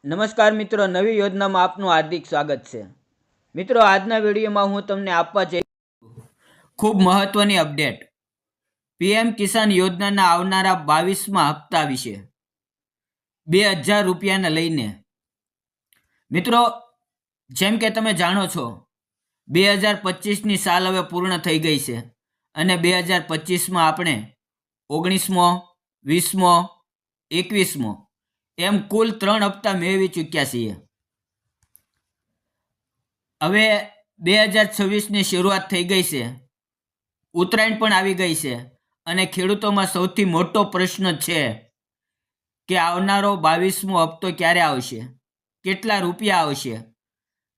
નમસ્કાર મિત્રો, નવી યોજનામાં આપનું હાર્દિક સ્વાગત છે. મિત્રો, આજના વિડીયોમાં હું તમને આપવા જઈ ખૂબ મહત્વની અપડેટ પીએમ કિસાન યોજનાના આવનારા 22મા હપ્તા વિશે 2000 રૂપિયાને લઈને. મિત્રો, જેમ કે તમે જાણો છો, 2025ની સાલ હવે પૂર્ણ થઈ ગઈ છે અને 2025માં આપણે 19મો, 20મો, 21મો એમ કુલ 3 હપ્તા મેળવી ચૂક્યા છીએ. હવે 2026ની શરૂઆત થઈ ગઈ છે, ઉત્તરાયણ પણ આવી ગઈ છે અને ખેડૂતોમાં સૌથી મોટો પ્રશ્ન છે કે આવનારો 22મો હપ્તો ક્યારે આવશે, કેટલા રૂપિયા આવશે,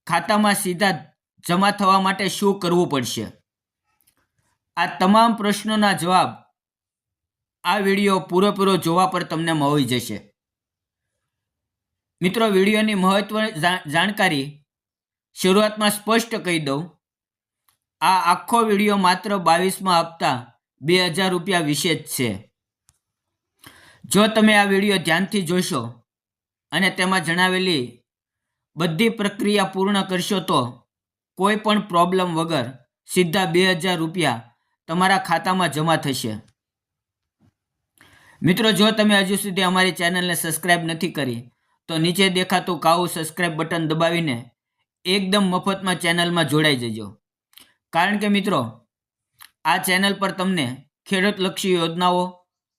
ખાતામાં સીધા જમા થવા માટે શું કરવું પડશે. આ તમામ પ્રશ્નોના જવાબ આ વિડીયો પૂરેપૂરો જોવા પર તમને મળી જશે. મિત્રો, વિડીયોની મહત્વની જાણકારી શરૂઆતમાં સ્પષ્ટ કહી દઉં. આ આખો વિડીયો માત્ર 22મા હપ્તા 2000 રૂપિયા વિશે જ છે. જો તમે આ વિડીયો ધ્યાનથી જોશો અને તેમાં જણાવેલી બધી પ્રક્રિયા પૂર્ણ કરશો તો કોઈ પણ પ્રોબ્લેમ વગર સીધા 2000 રૂપિયા તમારા ખાતામાં જમા થશે. મિત્રો, જો તમે હજુ સુધી અમારી ચેનલને સબસ્ક્રાઈબ નથી કરી તો નીચે દેખાતું કાળું સબસ્ક્રાઈબ બટન દબાવીને એકદમ મફતમાં ચેનલમાં જોડાઈ જજો. કારણ કે મિત્રો, આ ચેનલ પર તમને ખેડૂતલક્ષી યોજનાઓ,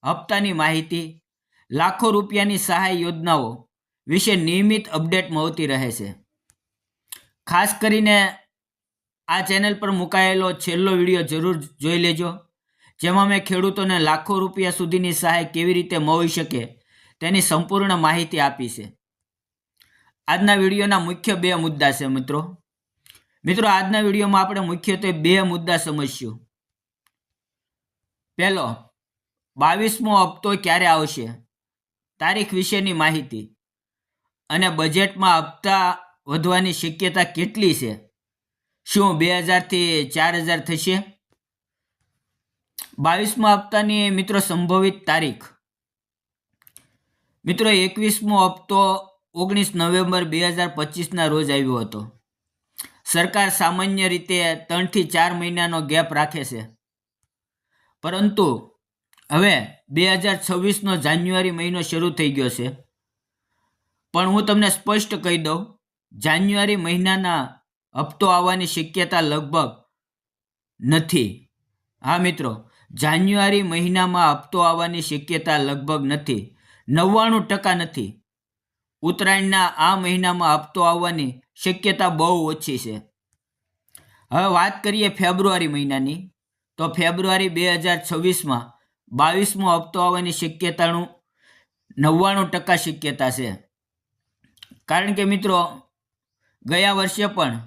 હપ્તાની માહિતી, લાખો રૂપિયાની સહાય યોજનાઓ વિશે નિયમિત અપડેટ મળતી રહે છે. ખાસ કરીને આ ચેનલ પર મુકાયેલો છેલ્લો વિડીયો જરૂર જોઈ લેજો, જેમાં મેં ખેડૂતોને લાખો રૂપિયા સુધીની સહાય કેવી રીતે મળી શકે તેની સંપૂર્ણ માહિતી આપી છે. આજના વિડીયોના મુખ્ય 2 મુદ્દા છે. મિત્રો, આજના વિડીયોમાં આપણે મુખ્યત્વે 2 મુદ્દા સમજશું. પહેલો, 22મો હપ્તો ક્યારે આવશે, તારીખ વિશેની માહિતી અને બજેટમાં હપ્તા વધવાની શક્યતા કેટલી છે. શું 2000થી 4000 થશે? 22મા હપ્તાની મિત્રો સંભવિત તારીખ. મિત્રો, 21મો હપ્તો 19 નવેમ્બર 2025ના રોજ આવ્યો હતો. સરકાર સામાન્ય રીતે 3 થી 4 મહિનાનો ગેપ રાખે છે, પરંતુ હવે 2026નો જાન્યુઆરી મહિનો શરૂ થઈ ગયો છે. પણ હું તમને સ્પષ્ટ કહી દઉં, જાન્યુઆરી મહિનાના હપ્તો આવવાની શક્યતા લગભગ નથી. હા મિત્રો, જાન્યુઆરી મહિનામાં હપ્તો આવવાની શક્યતા લગભગ નથી, 99% નથી. ઉત્તરાયણના આ મહિનામાં હપ્તો આવવાની શક્યતા બહુ ઓછી છે. હવે વાત કરીએ ફેબ્રુઆરી મહિનાની, તો ફેબ્રુઆરી 2026માં 22મો હપ્તો આવવાની શક્યતાનું 99% શક્યતા છે. કારણ કે મિત્રો, ગયા વર્ષે પણ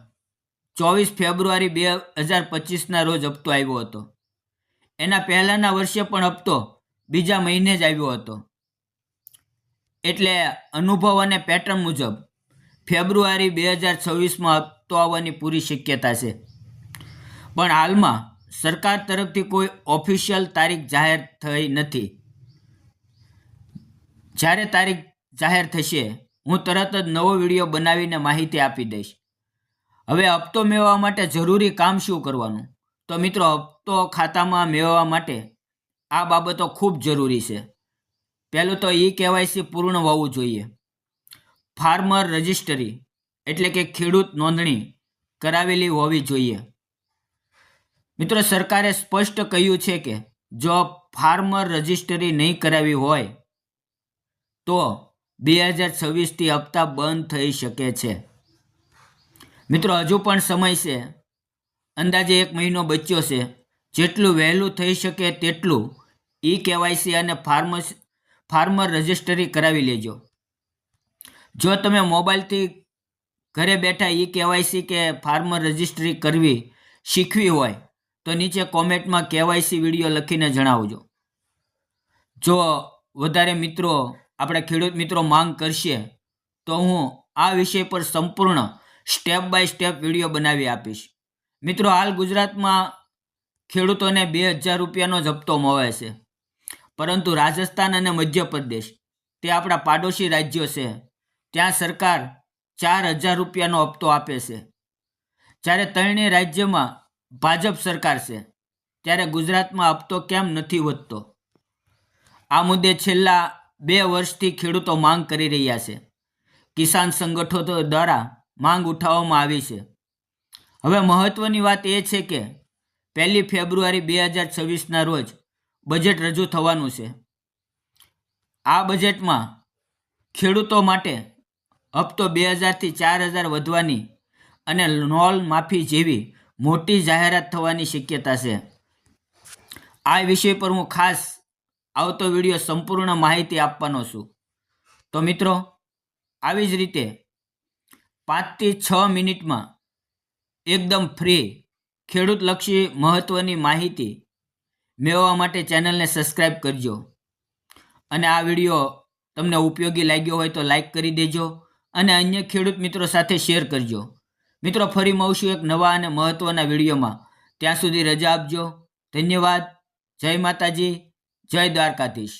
24 ફેબ્રુઆરી 2025ના રોજ હપ્તો આવ્યો હતો. એના પહેલાંના વર્ષે પણ હપ્તો બીજા મહિને જ આવ્યો હતો. એટલે અનુભવ અને પેટર્ન મુજબ ફેબ્રુઆરી 2026માં હપ્તો આવવાની પૂરી શક્યતા છે. પણ હાલમાં સરકાર તરફથી કોઈ ઓફિશિયલ તારીખ જાહેર થઈ નથી. જ્યારે તારીખ જાહેર થશે, હું તરત જ નવો વિડીયો બનાવીને માહિતી આપી દઈશ. હવે હપ્તો મેળવવા માટે જરૂરી કામ શું કરવાનું? તો મિત્રો, હપ્તો ખાતામાં મેળવવા માટે આ બાબતો ખૂબ જરૂરી છે. પહેલું તો KYC પૂર્ણ હોવું જોઈએ. ફાર્મર રજિસ્ટ્રી એટલે કે ખેડૂત નોંધણી કરાવેલી હોવી જોઈએ. મિત્રો, સરકારે સ્પષ્ટ કહ્યું છે કે જો ફાર્મર રજિસ્ટ્રી નહીં કરાવી હોય તો 2026થી હપ્તા બંધ થઈ શકે છે. મિત્રો, હજુ પણ સમય છે. અંદાજે 1 મહિનો બચ્યો છે. જેટલું વહેલું થઈ શકે તેટલું KYC અને ફાર્મર રજિસ્ટ્રી કરાવી લેજો. જો તમે મોબાઈલથી ઘરે બેઠા KYC કે ફાર્મર રજિસ્ટ્રી કરવી શીખવી હોય તો નીચે કોમેન્ટમાં KYC વિડીયો લખીને જણાવજો. જો વધારે મિત્રો, આપણા ખેડૂત મિત્રો માંગ કરશે તો હું આ વિષય પર સંપૂર્ણ સ્ટેપ બાય સ્ટેપ વિડીયો બનાવી આપીશ. મિત્રો, હાલ ગુજરાતમાં ખેડૂતોને 2000 રૂપિયાનો જ હપ્તો મળે છે, પરંતુ રાજસ્થાન અને મધ્યપ્રદેશ તે આપણા પાડોશી રાજ્યો છે, ત્યાં સરકાર 4,000 રૂપિયાનો હપ્તો આપે છે. જ્યારે ત્રણેય રાજ્યમાં ભાજપ સરકાર છે ત્યારે ગુજરાતમાં હપ્તો કેમ નથી વધતો? આ મુદ્દે છેલ્લા 2 વર્ષથી ખેડૂતો માંગ કરી રહ્યા છે. કિસાન સંગઠનો દ્વારા માંગ ઉઠાવવામાં આવી છે. હવે મહત્વની વાત એ છે કે 1 ફેબ્રુઆરી 2026ના રોજ બજેટ રજૂ થવાનું છે. આ બજેટમાં ખેડૂતો માટે હપ્તો 2,000થી 4,000 વધવાની અને લોન માફી જેવી મોટી જાહેરાત થવાની શક્યતા છે. આ વિષય પર હું ખાસ આવતો વિડીયો સંપૂર્ણ માહિતી આપવાનો છું. તો મિત્રો, આવી જ રીતે 5 થી 6 મિનિટમાં એકદમ ફ્રી ખેડૂતલક્ષી મહત્વની માહિતી મેળવવા માટે ચેનલને સબસ્ક્રાઈબ કરજો. અને આ વિડીયો તમને ઉપયોગી લાગ્યો હોય તો લાઈક કરી દેજો અને અન્ય ખેડૂત મિત્રો સાથે શેર કરજો. મિત્રો, ફરી મળશું એક નવા અને મહત્વના વિડીયોમાં. ત્યાં સુધી રજા આપજો. ધન્યવાદ. જય માતાજી, જય દ્વારકાધીશ.